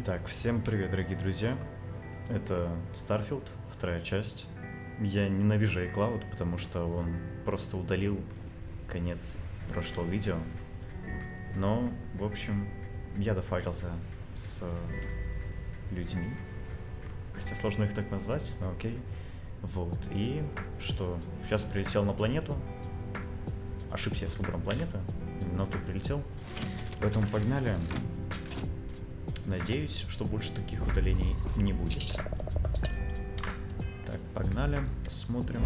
Итак, всем привет, дорогие друзья. Это Starfield, вторая часть. Я ненавижу iCloud, потому что он просто удалил конец прошлого видео. Но, в общем, я дофайтился с людьми. Хотя сложно их так назвать, но окей. Вот, и что? Сейчас прилетел на планету. Ошибся я с выбором планеты, но тут прилетел. Поэтому погнали. Надеюсь, что больше таких удалений не будет. Так, погнали, смотрим.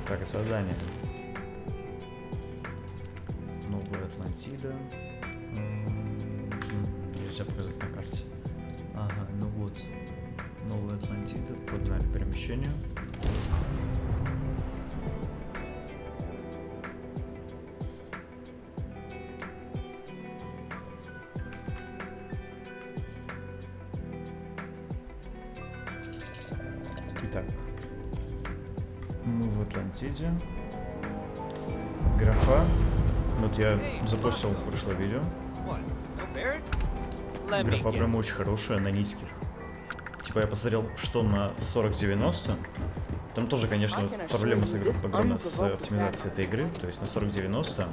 Так, задание. Новая Атлантида. Нельзя показать на карте. Ага, ну вот. Новая Атлантида. Погнали, перемещение. Итак, мы в Атлантиде. Графа. Вот я запустил прошлое видео. Графа прям очень хорошая, на низких. Типа я посмотрел, что на 4090. Там тоже, конечно, проблема с оптимизацией этой игры. То есть на 4090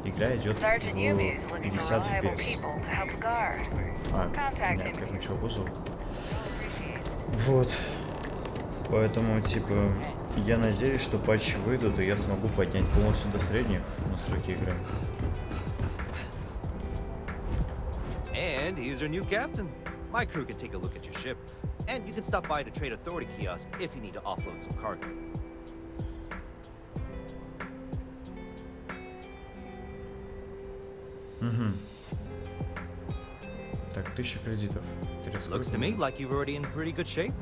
игра идет в 50 FPS. Нет, я ничего вызвал. Вот. Поэтому, типа, я надеюсь, что патчи выйдут, и я смогу поднять полностью до средних настройки игры. And here's our new captain. My crew can take a look at your ship, and you can stop by to Trade Authority kiosk if you need to offload some cargo. Так, 1000 кредитов. Интересно. Looks to me like you're already in pretty good shape.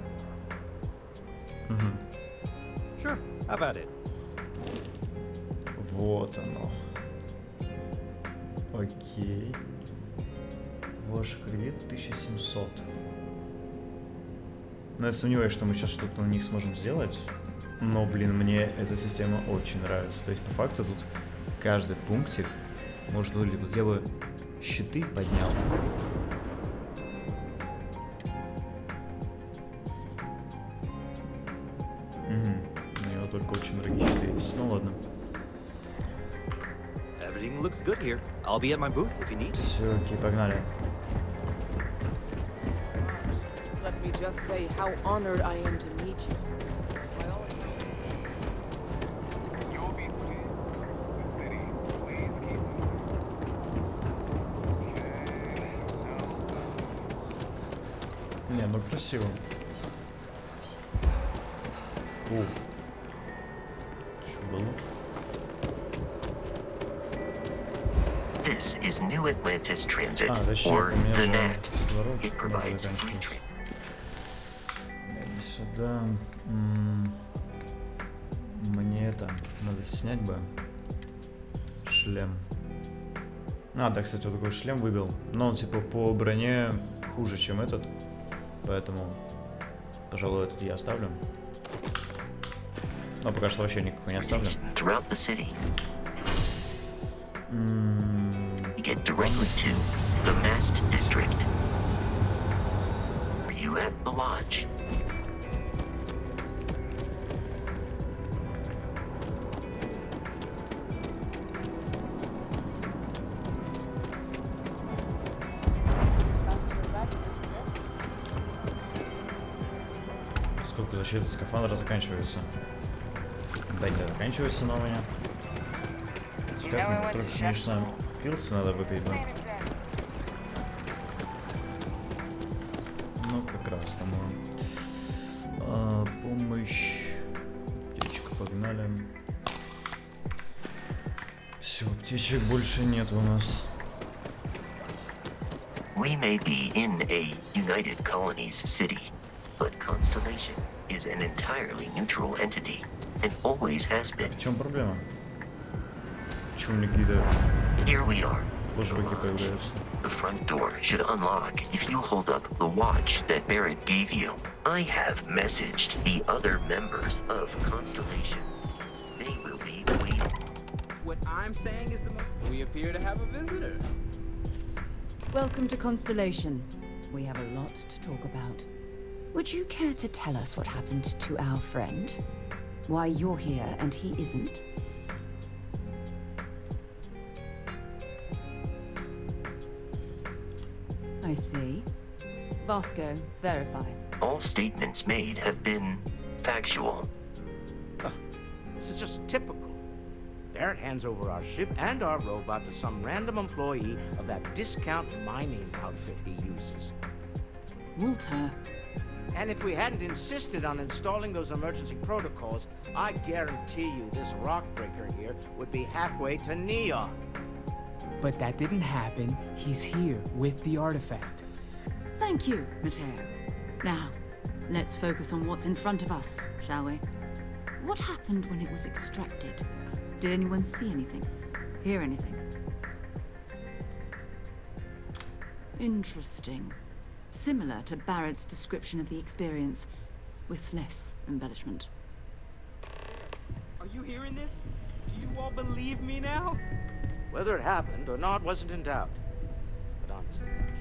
Sure, how about it? Вот оно. Окей. Ваш кредит 1700. Но я сомневаюсь, что мы сейчас что-то на них сможем сделать. Но, блин, мне эта система очень нравится. То есть, по факту, тут каждый пунктик можно... Вот я бы щиты поднял. У него только очень дорогие щиты есть. Ну ладно. Everything looks good here. I'll be at my booth if you need. Все, окей, погнали. Let me just say how honored I am to meet you. Не, ну красиво. Что было? This is New Atlantis Transit, зачем? or У меня the же NAT. кислород It provides free заканчивается. Иди сюда. Мне это надо снять бы. Шлем. Да, кстати, вот такой шлем выбил. Но он типа по броне хуже, чем этот. Поэтому, пожалуй, этот я оставлю. Но пока что вообще никакой не оставлю. Throughout the city. You get directly to the Mast District. Are you at the lodge? Сколько защиты скафандра заканчивается? Да, не заканчивается, но у меня. Как мне, конечно, пилсы надо выпить, да? Ну, как раз, по-моему. Помощь. Аптечка, погнали. Все, аптечек больше нет у нас. We may be in a United Colonies city, but Constellation is an entirely neutral entity and always has been. В чем проблема? Почему мне кидают? Here we are. Флешбеки появляются. The front door should unlock if you hold up the watch that Barrett gave you. I have messaged the other members of Constellation. They will be waiting. what I'm saying is the most... We appear to have a visitor. Welcome to Constellation. We have a lot to talk about. Would you care to tell us what happened to our friend? Why you're here and he isn't? I see. Vasco, verify. All statements made have been factual. This is just typical. Barrett hands over our ship and our robot to some random employee of that discount mining outfit he uses. Walter. And if we hadn't insisted on installing those emergency protocols, I guarantee you this rock breaker here would be halfway to Neon. But that didn't happen. He's here with the artifact. Thank you, Matteo. Now, let's focus on what's in front of us, shall we? What happened when it was extracted? Did anyone see anything? Hear anything? Interesting. Similar to Barrett's description of the experience, with less embellishment. Are you hearing this? Do you all believe me now? Whether it happened or not wasn't in doubt. But honestly, Country,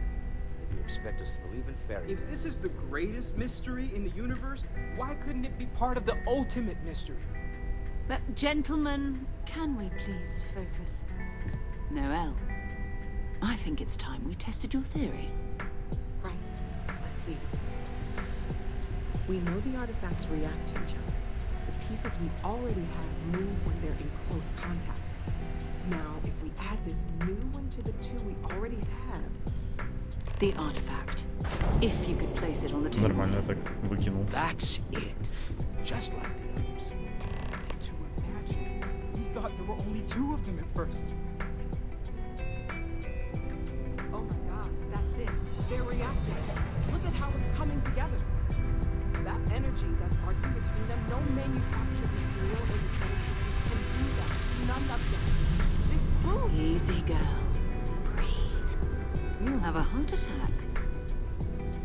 if you expect us to believe in fairy tales... If this is the greatest mystery in the universe, why couldn't it be part of the ultimate mystery? But gentlemen, can we please focus? Noel, I think it's time we tested your theory. Right. Let's see. We know the artifacts react to each other. The pieces we already have move when they're in close contact. Now, if we add this new one to the two we already have... The artifact. If you could place it on the table. Нормально так выкинул. That's it. Just like the others. And to imagine, we thought there were only two of them at first. Oh my god, that's it. They're reacting. Look at how it's coming together. That energy that's arguing between them, no manufactured material in the solar systems can do that. None of them. This proves... Easy, girl. Breathe. You'll have a heart attack.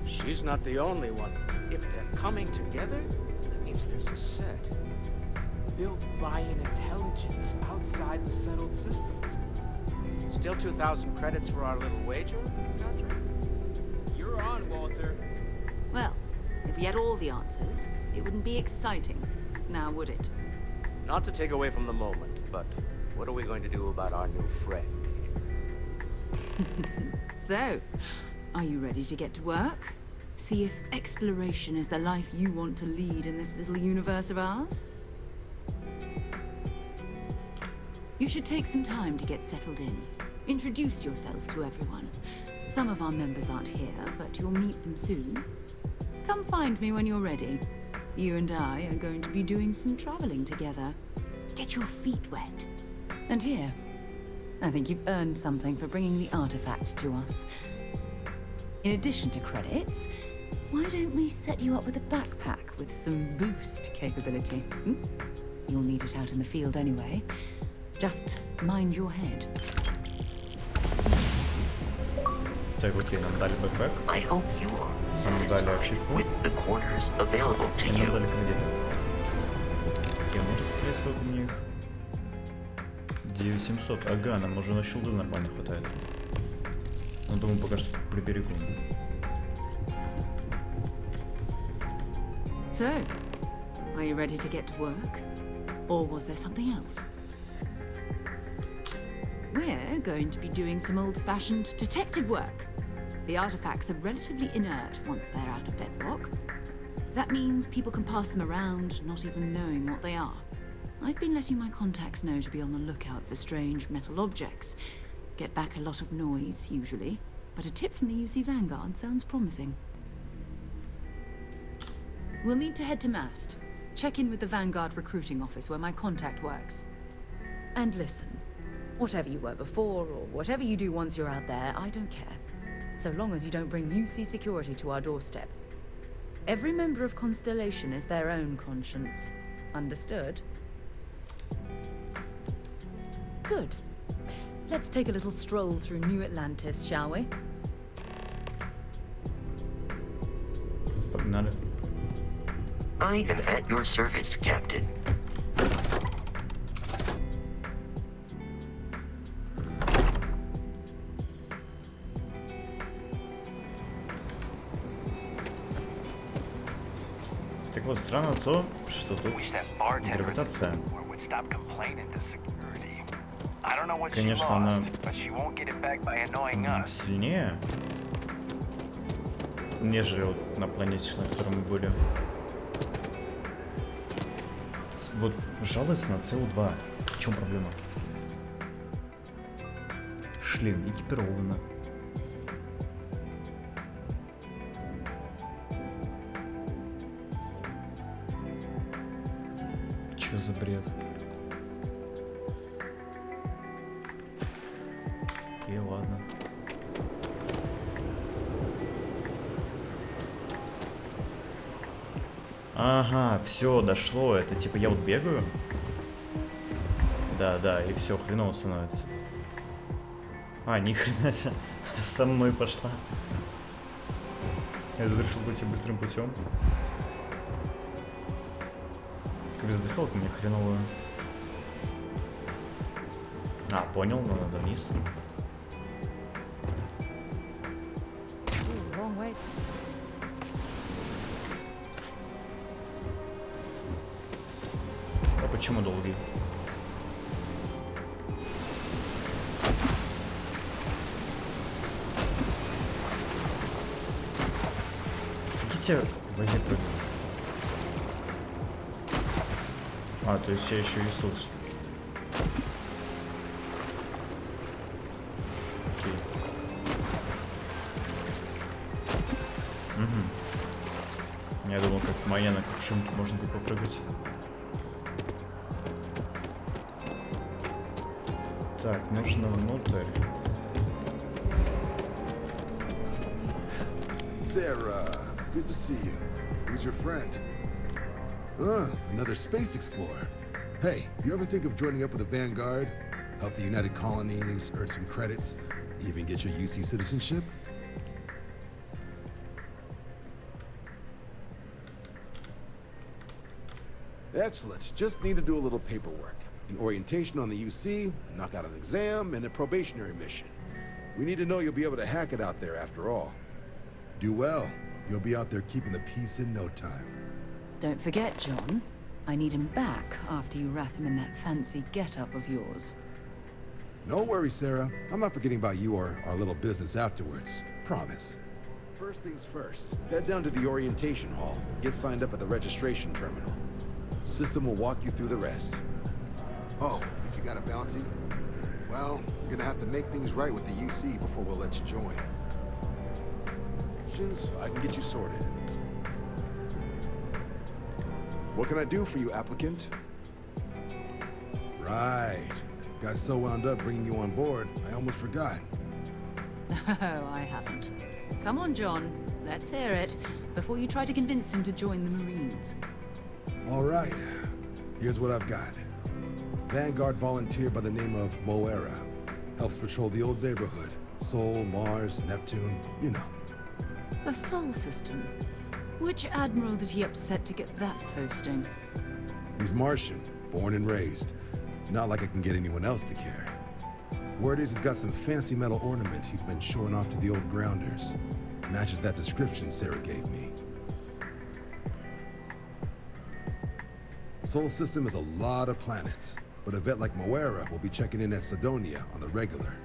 She's not the only one. If they're coming together, that means there's a set. Built by an intelligence outside the settled systems. Still 2,000 credits for our little wager, Country? You're on, Walter. Well, if we had all the answers, it wouldn't be exciting. Now, would it? Not to take away from the moment, but what are we going to do about our new friend? So, are you ready to get to work? See if exploration is the life you want to lead in this little universe of ours? You should take some time to get settled in. Introduce yourself to everyone. Some of our members aren't here, but you'll meet them soon. Come find me when you're ready. You and I are going to be doing some traveling together. Get your feet wet. And here, I think you've earned something for bringing the artifact to us. In addition to credits, why don't we set you up with a backpack with some boost capability? Hmm? You'll need it out in the field anyway. Just mind your head. Так, окей, нам дали бэкпэк. I hope you are Нам дали satisfied ачивку. with the quarters available to И нам you. дали кредиты. Окей, может посмотреть, сколько у них? 9700. Ага, нам уже на щелду нормально хватает. Ну, думаю, пока что приберегу. So, are you ready to get to work? Or was there something else? We're going to be doing some old-fashioned detective work. The artifacts are relatively inert once they're out of bedrock. That means people can pass them around, not even knowing what they are. I've been letting my contacts know to be on the lookout for strange metal objects. Get back a lot of noise, usually, but a tip from the UC Vanguard sounds promising. We'll need to head to Mast. Check in with the Vanguard recruiting office where my contact works. And listen, whatever you were before, or whatever you do once you're out there, I don't care. So long as you don't bring UC security to our doorstep. Every member of Constellation is their own conscience. Understood? Good. Let's take a little stroll through New Atlantis, shall we? Погнали. I am at your service, Captain. Так вот, странно то, что тут гравитация. Конечно, она сильнее, нежели вот на планете, на которой мы были. Вот жалуется на СО2. В чем проблема? Шлем экипировано. Чё за бред? Окей, ладно. Ага, все, дошло. Это типа я вот бегаю. Да, и все, хреново становится. А, ни хрена себе, со мной пошла. Я тут решил пойти быстрым путем. Как вздыхалка мне хреновую. А, понял, но надо вниз. Ooh, long way. А почему долгий? Офигите, возьми прыгай. А, то есть я еще Иисус. Окей. Угу. Я думал, как моя на кувшинке можно будет попрыгать. Так, нужно внутрь. Sarah, good to see you. Who's your friend? Another space explorer. Hey, you ever think of joining up with the Vanguard? Help the United Colonies, earn some credits, even get your UC citizenship? Excellent. Just need to do a little paperwork. An orientation on the UC, knock out an exam, and a probationary mission. We need to know you'll be able to hack it out there after all. Do well. You'll be out there keeping the peace in no time. Don't forget, John. I need him back after you wrap him in that fancy get-up of yours. No worries, Sarah. I'm not forgetting about you or our little business afterwards. Promise. First things first, head down to the orientation hall. Get signed up at the registration terminal. System will walk you through the rest. Oh, if you got a bounty? Well, you're gonna have to make things right with the UC before we'll let you join. Questions? I can get you sorted. What can I do for you, applicant? Right. Got so wound up bringing you on board, I almost forgot. Oh, I haven't. Come on, John. Let's hear it, before you try to convince him to join the Marines. All right. Here's what I've got. Vanguard volunteer by the name of Moera. Helps patrol the old neighborhood. Sol, Mars, Neptune, you know. The Sol system. Which admiral did he upset to get that posting? He's Martian, born and raised. Not like I can get anyone else to care. Word is he's got some fancy metal ornament he's been showing off to the old grounders. Matches that description Sarah gave me. Sol system is a lot of planets, but a vet like Moera will be checking in at Sidonia on the regular.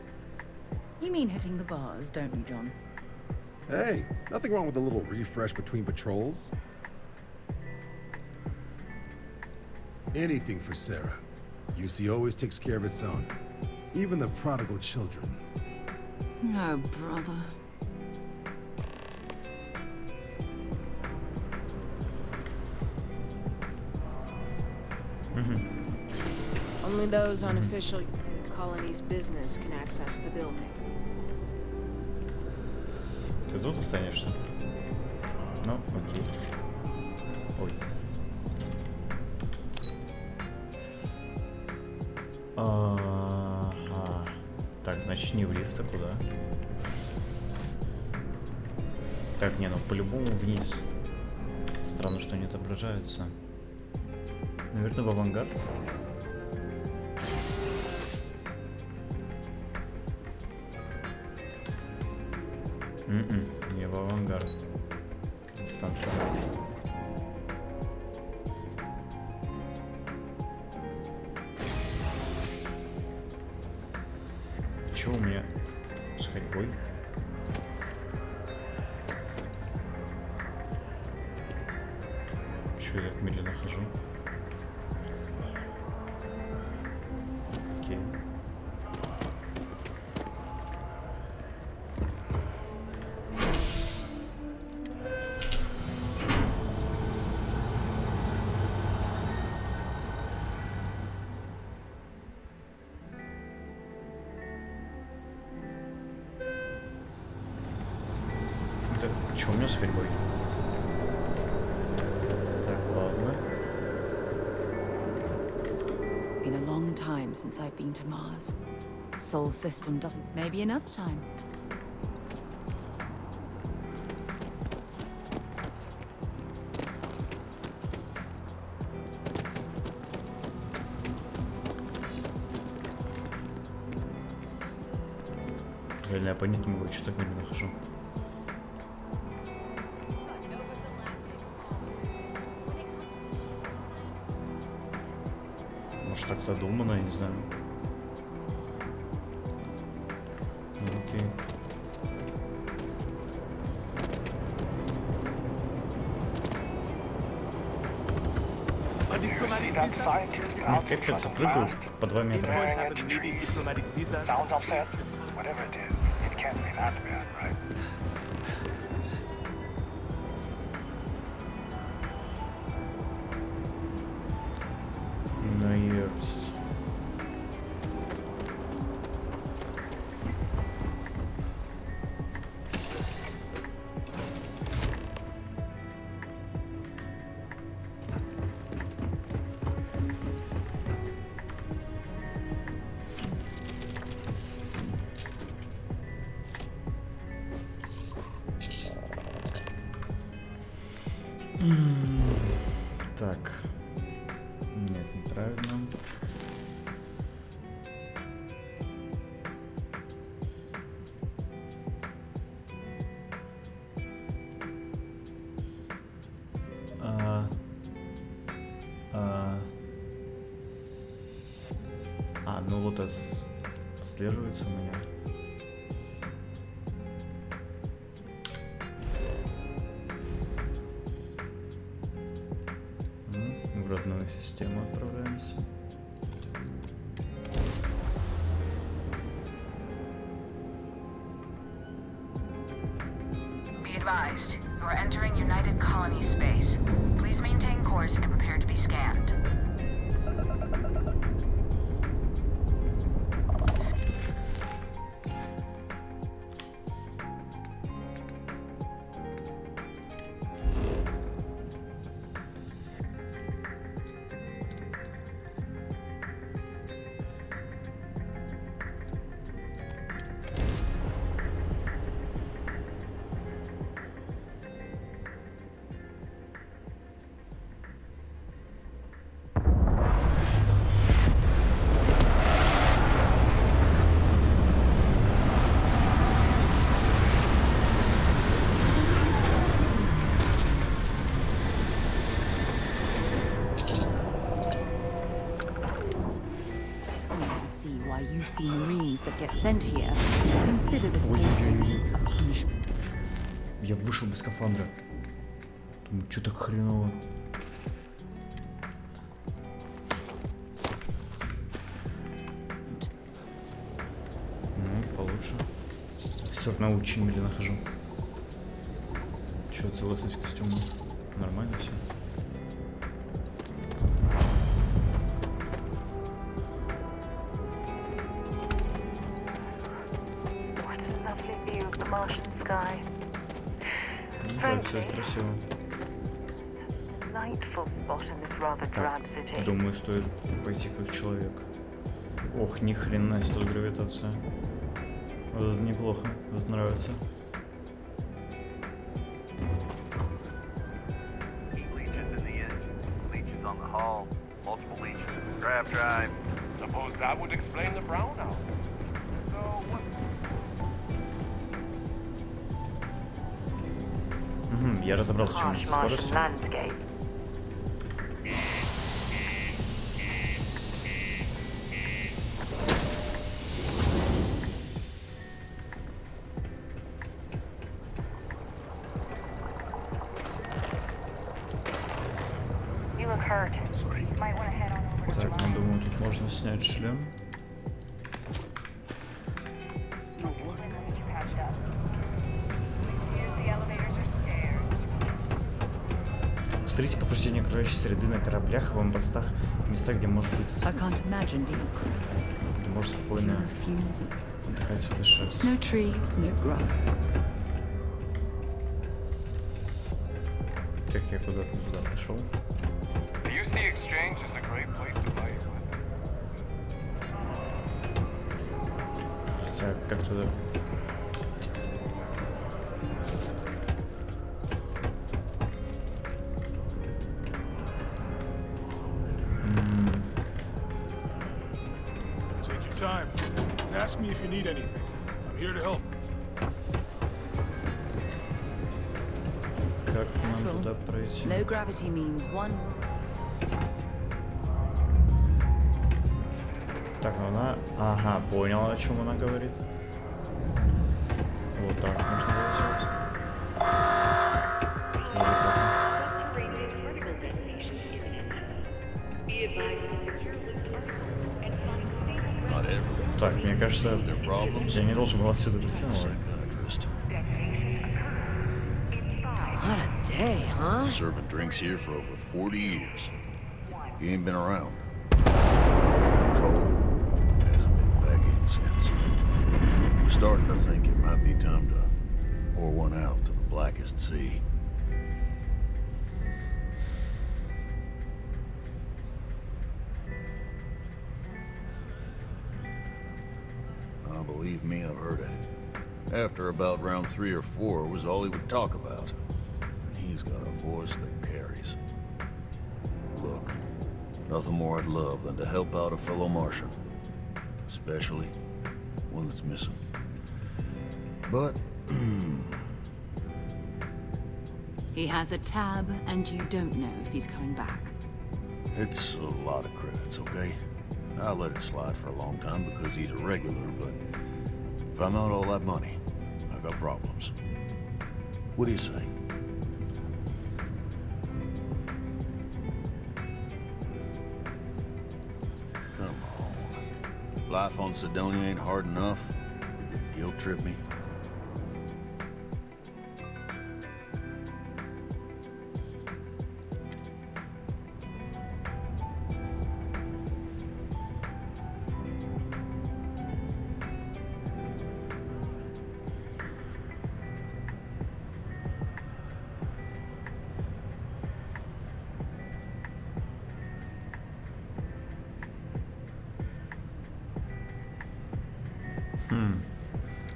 You mean hitting the bars, don't you, John? Hey, nothing wrong with a little refresh between patrols. Anything for Sarah. UC always takes care of its own. Even the prodigal children. Oh, brother. Only those on official colony's business can access the building. Ты тут останешься? Ну, окей. Ой. Ага. Так, значит, не в лифт, а куда? Так, не, ну по-любому вниз. Странно, что не отображается. Наверное, в авангард. Не в авангард. Станция. Чё у меня с ходьбой? Чё я так медленно хожу? Окей. Это чё у меня с ходьбой? Так, ладно. Been a long time since I've been to Mars. Sol system doesn't. Maybe another time. Реально, я понять не могу, что так медленно хожу. Может, так задумано, я не знаю. Ну, окей. A diplomatic visa? Ну, капец, прыгаю по 2 метра. Boys haven't needed diplomatic visas. Sounds upset. Whatever it is, it can't be that bad, right? Ну, ёпсть. Так. Нет, неправильно. Ну вот это отслеживается у меня. В родную систему отправляемся. Be advised, you are entering United Colony space. Please maintain course and prepare to be scanned. Why you see Marines that get sent here consider this posting a punishment. Я вышел без скафандра. Думаю, что так хреново. Ну, получше. Все равно очень медленно хожу. Че, целостность костюма? Нормально все. Martian sky. Ну, да, кстати, красиво. Delightful spot in this rather drab city. Думаю, стоит пойти как человек. Ох, ни хрена себе тут гравитация. Вот это неплохо, это нравится. Suppose that would explain the brownout. So what? Я разобрался, чем с скоростью. hurt. Sorry. Might want to head on over to Так, ну July. думаю, тут можно снять шлем. We'll get you patched up. Please use the elevators or stairs. Устарите повреждения окружающей среды на кораблях, в постах, местах, где может быть, I can't imagine being cracked. где можно спокойно Pure fumes. отдыхать и дышать. No trees, no grass. Так, я куда-то туда пошел. The UC Exchange is a great place to buy your weapon. Хотя, как туда? Take your time and ask me if you need anything. I'm here to help. Как нам туда пройти? Low gravity means one. Так, ну она... Ага, понял, о чем она говорит. Вот так можно было сделать. Или как? Так, мне кажется, я не должен был отсюда прийти, но ладно. What a day, huh? Serving drinks here for over 40 years. You ain't been around. Went off on patrol. Hasn't been back in since. We're starting to think it might be time to pour one out to the blackest sea. Believe me, I've heard it. After about round 3 or 4 was all he would talk about. And he's got a voice that carries. Look, nothing more I'd love than to help out a fellow Martian. Especially one that's missing. But, He has a tab, and you don't know if he's coming back. it's a lot of credits, okay? I let it slide for a long time because he's a regular, but if I'm out all that money, I got problems. What do you say? Come on. Life on Sidonia ain't hard enough. You're gonna guilt trip me?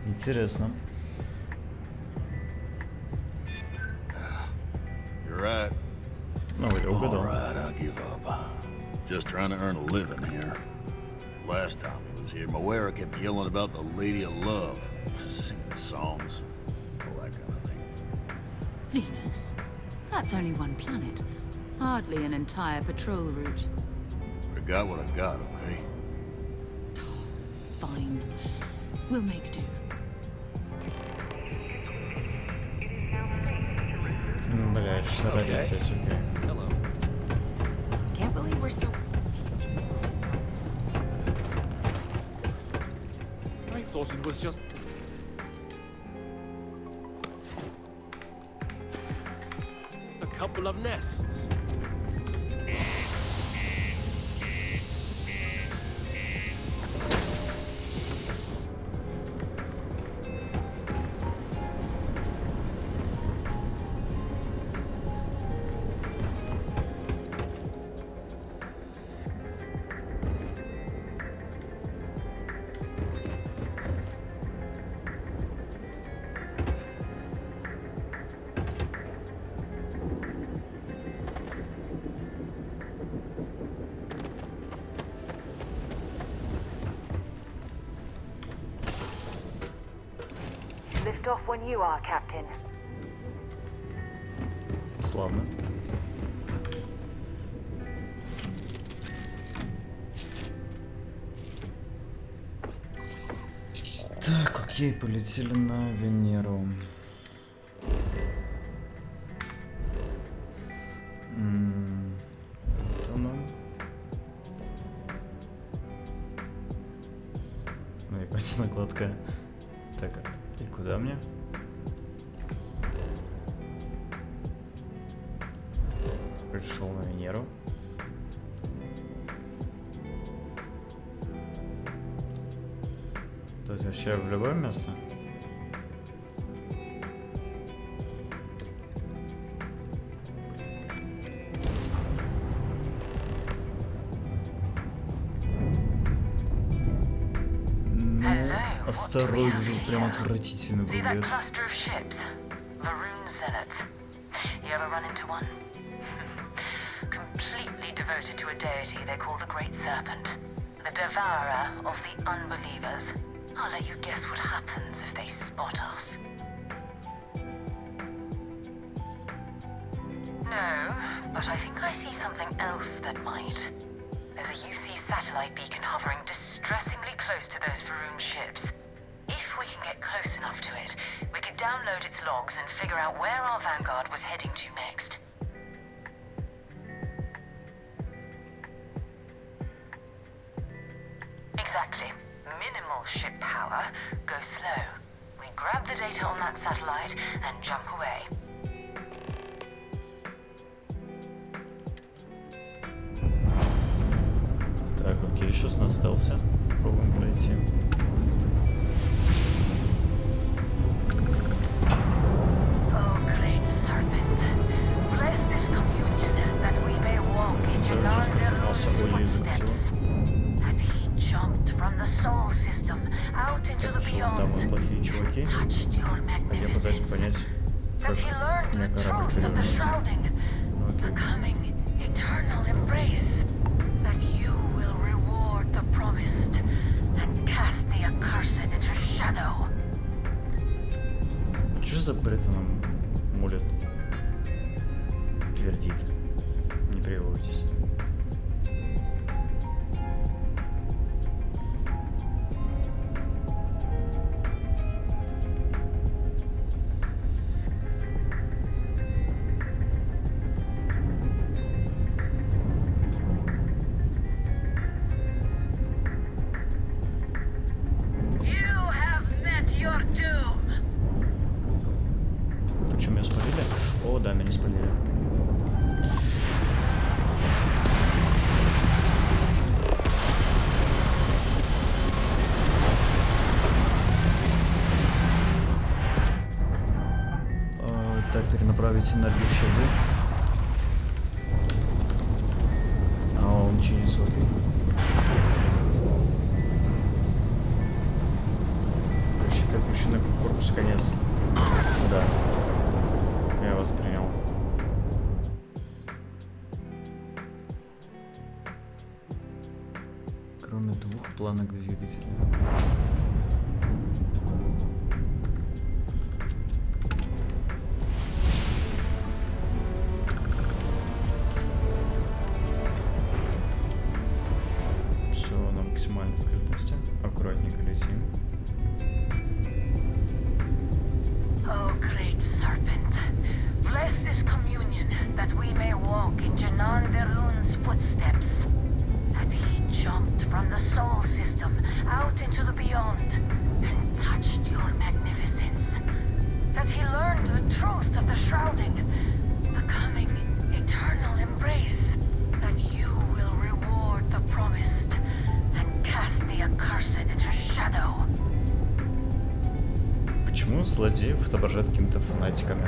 Интересно. You're right. Ну, я угадал. All right, I'll give up. Just trying to earn a living here. Last time he was here, Moira kept yelling about the Lady of Love, singing songs, all that kind of thing. Venus? That's only one planet. Hardly an entire patrol route. I got what I got, okay? Fine. We'll make do. Бля, сейчас надо лететь, окей. Hello. Can't believe we're still. I thought it was just. A couple of nests. Lift off when you are, Captain. Славно. Так, окей, полетели на Венеру. какая-то накладка. Так, и куда мне? Пришел на Венеру. То есть вообще в любое место? Астероид прям отвратительно выглядит. You ever run into one? Completely devoted to a deity they call the Great Serpent, the devourer of the unbelievers. I'll let you guess what happens if they spot us. No, but I think I see something else that might. There's a UC satellite beacon hovering distressingly close to those Varun ships. If we can get close enough to it, we could download its logs and figure out where our vanguard was heading to next. Exactly. Minimal ship power, go slow. We grab the data on that satellite and jump away. Так, окей, сейчас на стелсе. Пробуем пройти. Там вот плохие чуваки. А я пытаюсь понять, как у меня корабль перевернулся. Что за бред нам мулит? Твердит. Не приводитесь. Перенаправить энергию в щелды. А он через окей. Короче, отключены корпус конец. Да. Я вас принял. Кроме двух планок двигателя. Скрытности. Аккуратненько летим. Oh, great serpent, bless this communion that we may walk in Janan Verun's footsteps. That he jumped from the soul system out into the beyond and touched your magnificence. That he learned the truth of the shrouding, the coming eternal embrace. That you will reward the promised. Почему злодеев отображают какими-то фанатиками?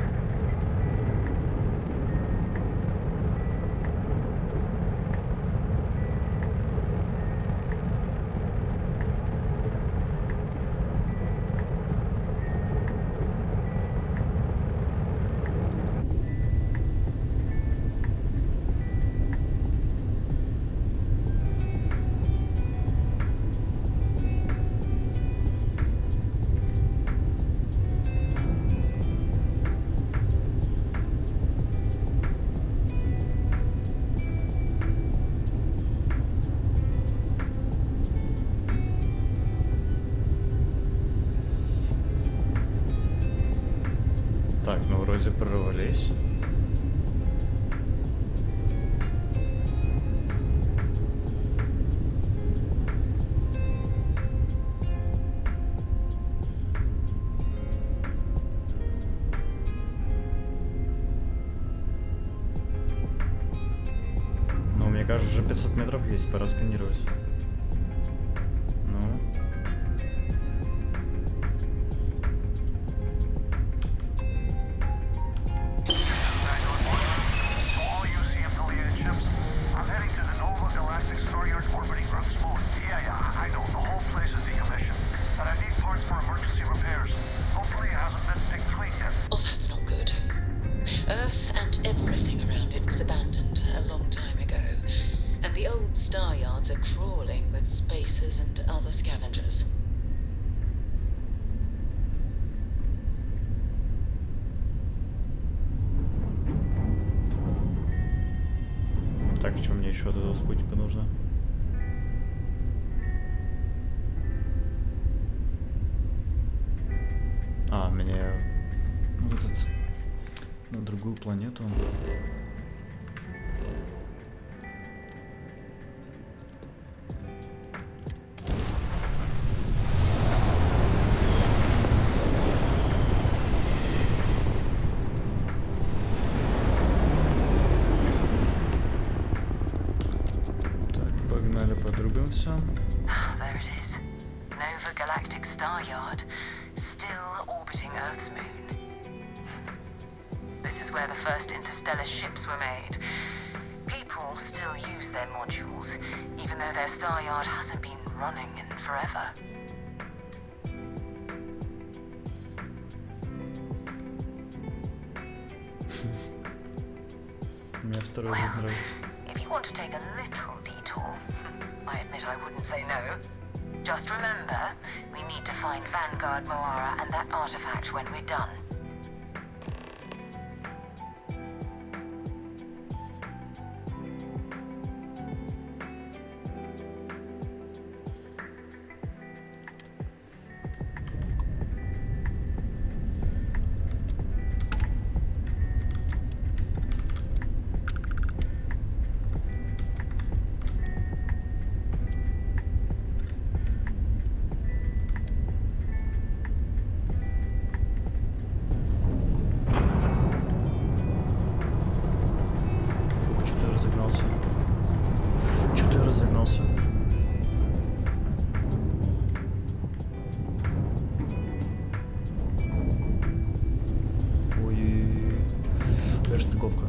Так, ну вроде прорвались. уже 500 метров есть, пора сканировать. Ну. Oh, that's not good. Earth and everything around it was abandoned a long time ago, and the old star yards are crawling with spacers and other scavengers. Так, что мне еще от этого спутника нужно? А, мне на другую планету. Так, погнали подрубимся. There it is. Nova Galactic Star Yard. Still orbiting Earth's moon. This is where the first interstellar ships were made. People still use their modules, even though their star yard hasn't been running in forever. Мне второй вид нравится. If you want to take a little detour, I admit I wouldn't say no. Just remember, we need to find Vanguard Moara and that artifact when we're done. Что-то я разогнался. Ой, даже стыковка.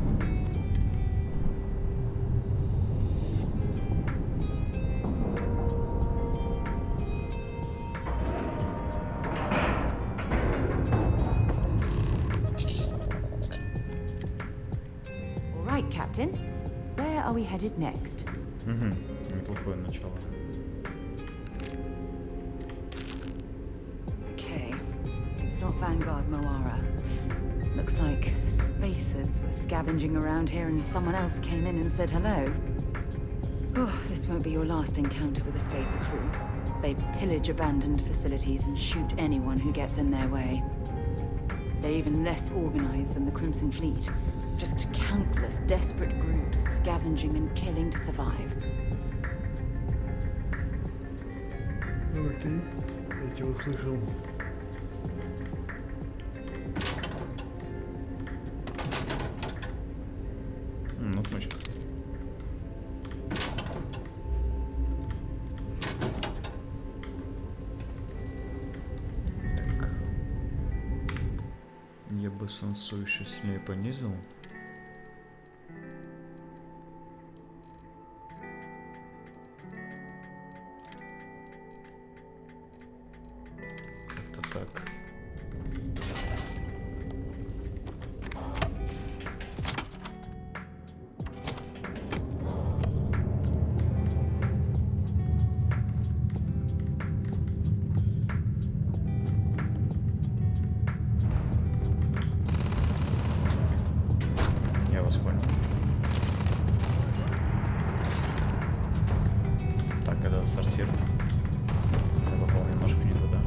All right, Captain. Where are we headed next? Неплохое начало. Okay, it's not Vanguard Moara. Looks like spacers were scavenging around here and someone else came in and said hello. Oh, this won't be your last encounter with a spacer crew. They pillage abandoned facilities and shoot anyone who gets in their way. They're even less organized than the Crimson Fleet. Just countless desperate groups scavenging and killing to survive. Окей, я тебя услышал. Ну, кнопочка. Так. Я бы сенсу еще сильнее понизил. Так. Я вас понял. Так, это сортир. Я попал немножко не туда.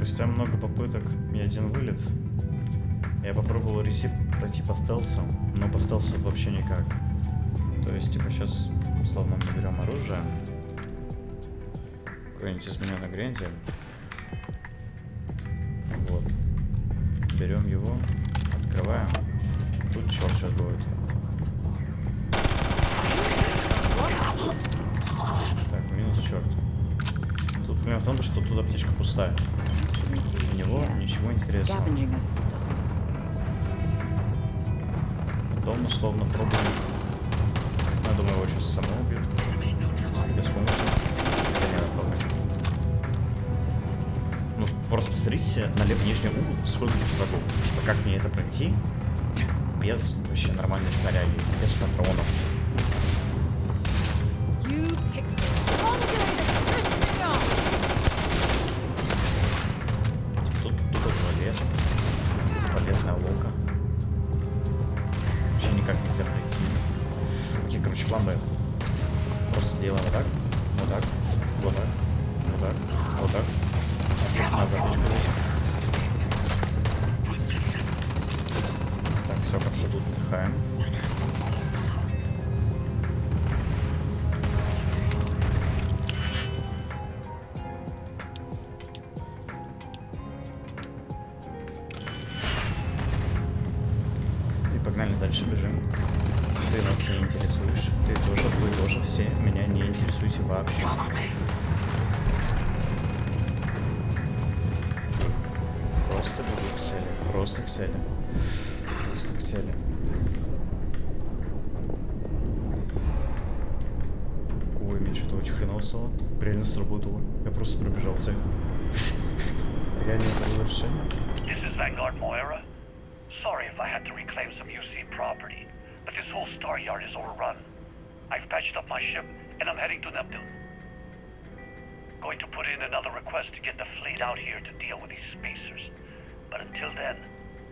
Спустя много попыток и один вылет, я попробовал пройти по стелсу, но по стелсу вообще никак. То есть, типа, сейчас, условно, мы берем оружие, какой-нибудь измененный грендель. Вот. Берем его, открываем. Тут черт сейчас будет. Так, минус черт. Тут проблема в том, что тут аптечка пустая. У него ничего интересного. Потом условно пробуем. Я думаю, его сейчас само убьют. Без помощи. Это не надо помочь. Ну, просто посмотрите на левый нижний угол, сколько тут врагов. Типа, как мне это пройти без вообще нормальной снаряги, без патронов. Тут тупо туалет. Бесполезная лока. Вообще никак нельзя пройти. Окей, короче, план Б. Просто делаем вот так, вот так, вот так, вот так, вот так. Надо аптечку взять. Так, все хорошо, тут отдыхаем. И погнали дальше, бежим. Ты нас не интересуешь. Ты тоже, вы тоже все меня не интересуете вообще. Просто бегу к цели. Просто к цели. Просто к цели. Ой, мне что-то очень хреново стало. Реально сработало. Я просто пробежал цель. Реально это было решение. Sorry if I had to reclaim some UC property, but this whole star yard is overrun. I've patched up my ship, and I'm heading to Neptune. Going to put in another request to get the fleet out here to deal with these spacers. But until then,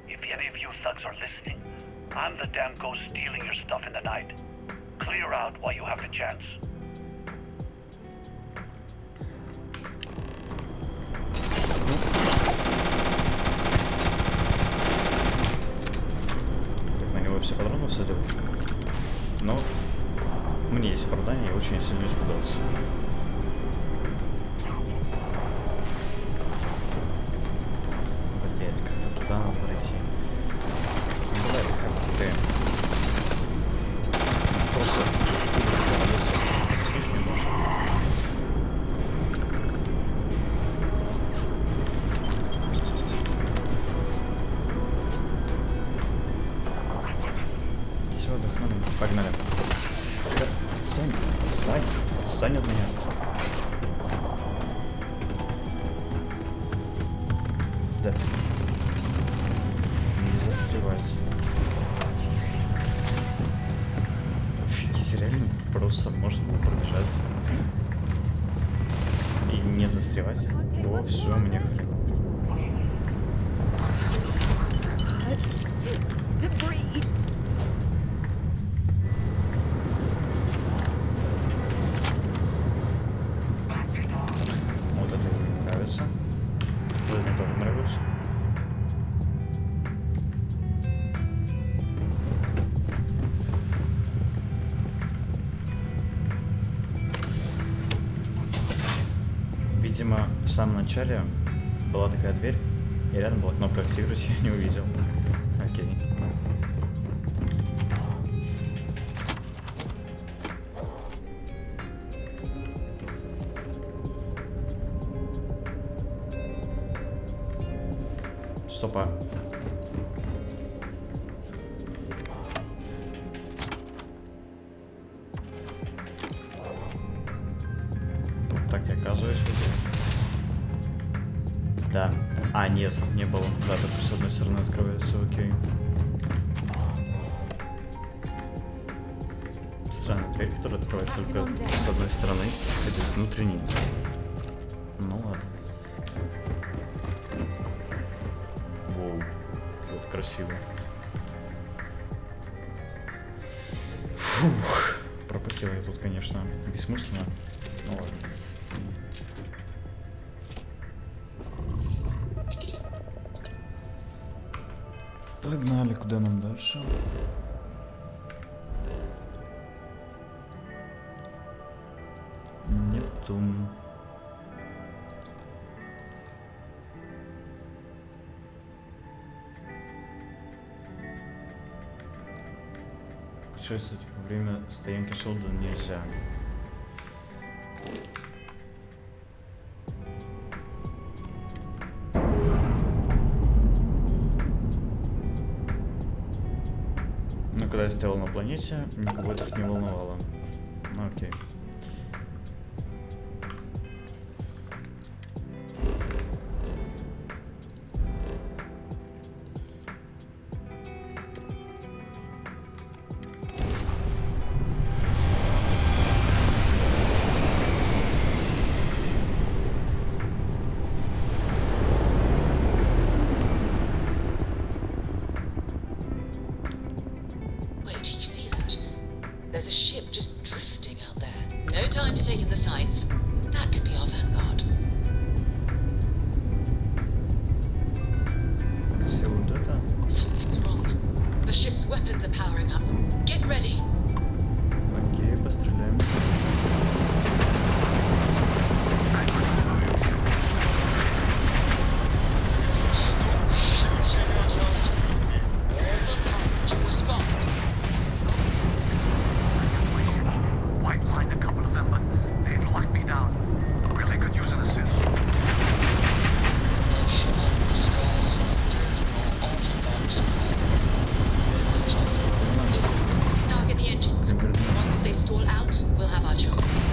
if any of you thugs are listening, I'm the damn ghost stealing your stuff in the night. Clear out while you have the chance. Все патроны всадил. Но мне есть оправдание, я очень сильно испугался. Блять, как-то туда надо пройти. Ну, давай пока быстрее. Просто слишком можно. Отдохнем. Погнали. Отстань, отстань, отстань от меня. Да. Не застревать. Офигеть, реально просто можно было пробежать. И не застревать. О, все, мне хрен. Видимо, в самом начале была такая дверь, и рядом была кнопка активировать, я не увидел. Окей. Стопа. Так, я оказываюсь вот здесь. Да. А, нет, не было. Да, только с одной стороны открывается, окей. Странная дверь, которая открывается только с одной стороны. Это внутренний. Ну ладно. Воу. Вот красиво. Фух. Пропотел я тут, конечно, бессмысленно. Ну ладно. Погнали, куда нам дальше? Нептун. Путешествовать во время стоянки Солда нельзя. Но когда я стоял на планете, никого это не волновало. Ну окей. Wait, do you see that? There's a ship just drifting out there. No time to take in the sights. That could be our vanguard. Все вот это. Something's wrong. The ship's weapons are powering up. Get ready. Окей, постреляемся. Respond. White lined a couple of them, but they've locked me down. Really could use an assist. The stars is dirty or artifacts. Target the engines. Once they stall out, we'll have our chance.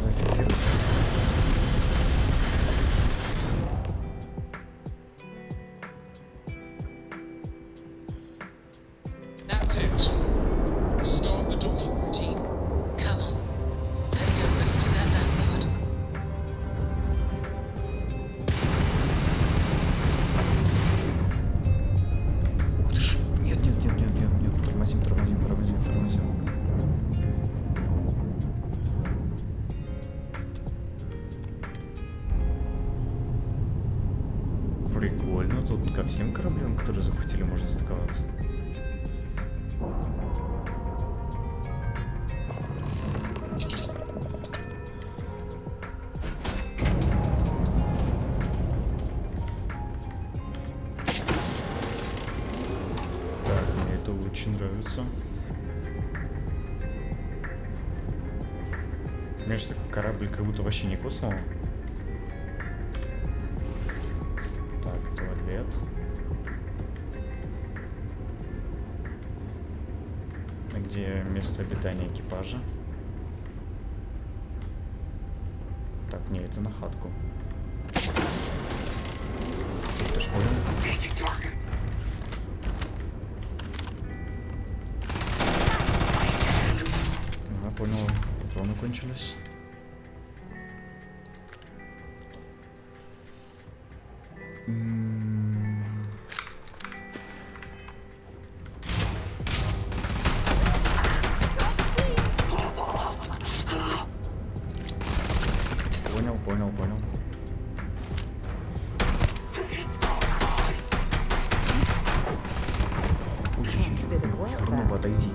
Зафиксируйся. That's it. Start the docking routine. Come on. Let's go rescue that vanguard. Ух ты ж. Нет, нет, нет, нет, нет, нет. Тормозим, тормозим, тормозим, тормозим. Прикольно. Тут ко всем кораблям, которые захватили, можно стыковаться. Так, мне это очень нравится. Конечно, корабль как будто вообще не коснул. Так, туалет. А где место обитания экипажа? Так, не, это на хатку. Ты ж понял? Ага, понял. Патроны кончились. Понял, понял, понял. Хреново, отойди.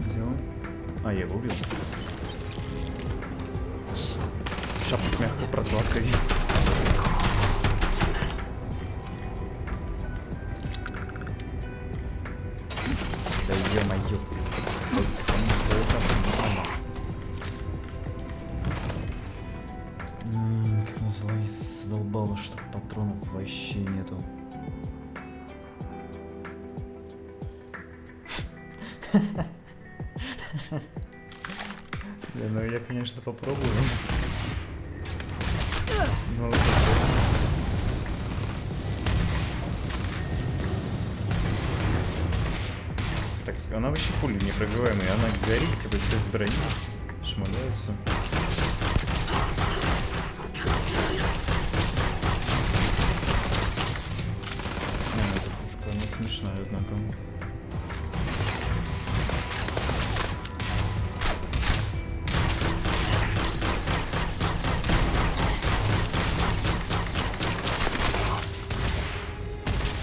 Где он? А, я его убил. Шапка с мягкой прокладкой. Да е-мое. Как назло, и задолбало, что патронов вообще нету. Да, ну я, конечно, попробую. Ну, так, она вообще пули непробиваемая, она горит, типа без брони, шмаляется. смешная, однако.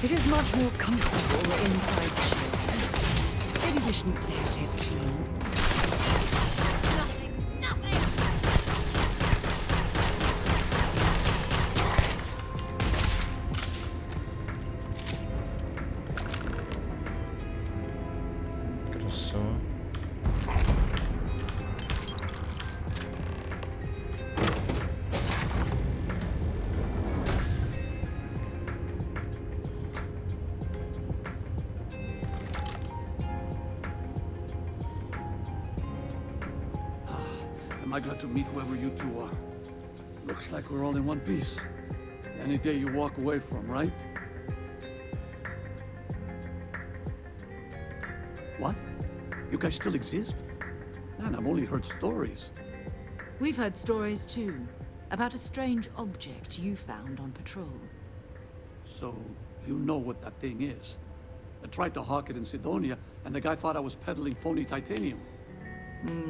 It is much more comfortable inside the ship. Maybe we shouldn't stay out here for too long. Красава. Am I glad to meet whoever you two are? Looks like we're all in one piece. Any day you walk away from, right? What? You guys still exist? Man, I've only heard stories. We've heard stories too, about a strange object you found on patrol. So, you know what that thing is? I tried to hawk it in Sidonia, and the guy thought I was peddling phony titanium.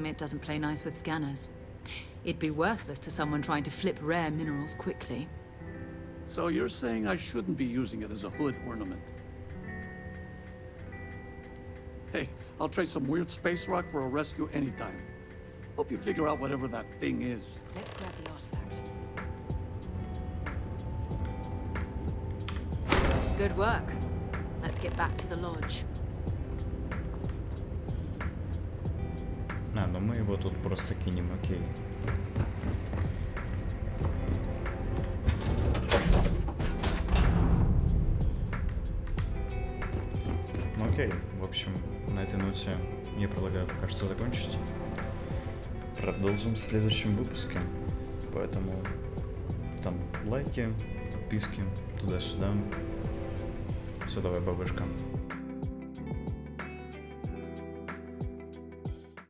It doesn't play nice with scanners. It'd be worthless to someone trying to flip rare minerals quickly. So you're saying I shouldn't be using it as a hood ornament? Hey, I'll trade some weird space rock for a rescue anytime. Hope you figure out whatever that thing is. Let's grab the artifact. Good work. Let's get back to the lodge. А, ну мы его тут просто кинем, окей. Окей, в общем, на этой ноте я предлагаю пока что закончить. Продолжим в следующем выпуске. Поэтому там лайки, подписки, туда-сюда. Все, давай, бабушка.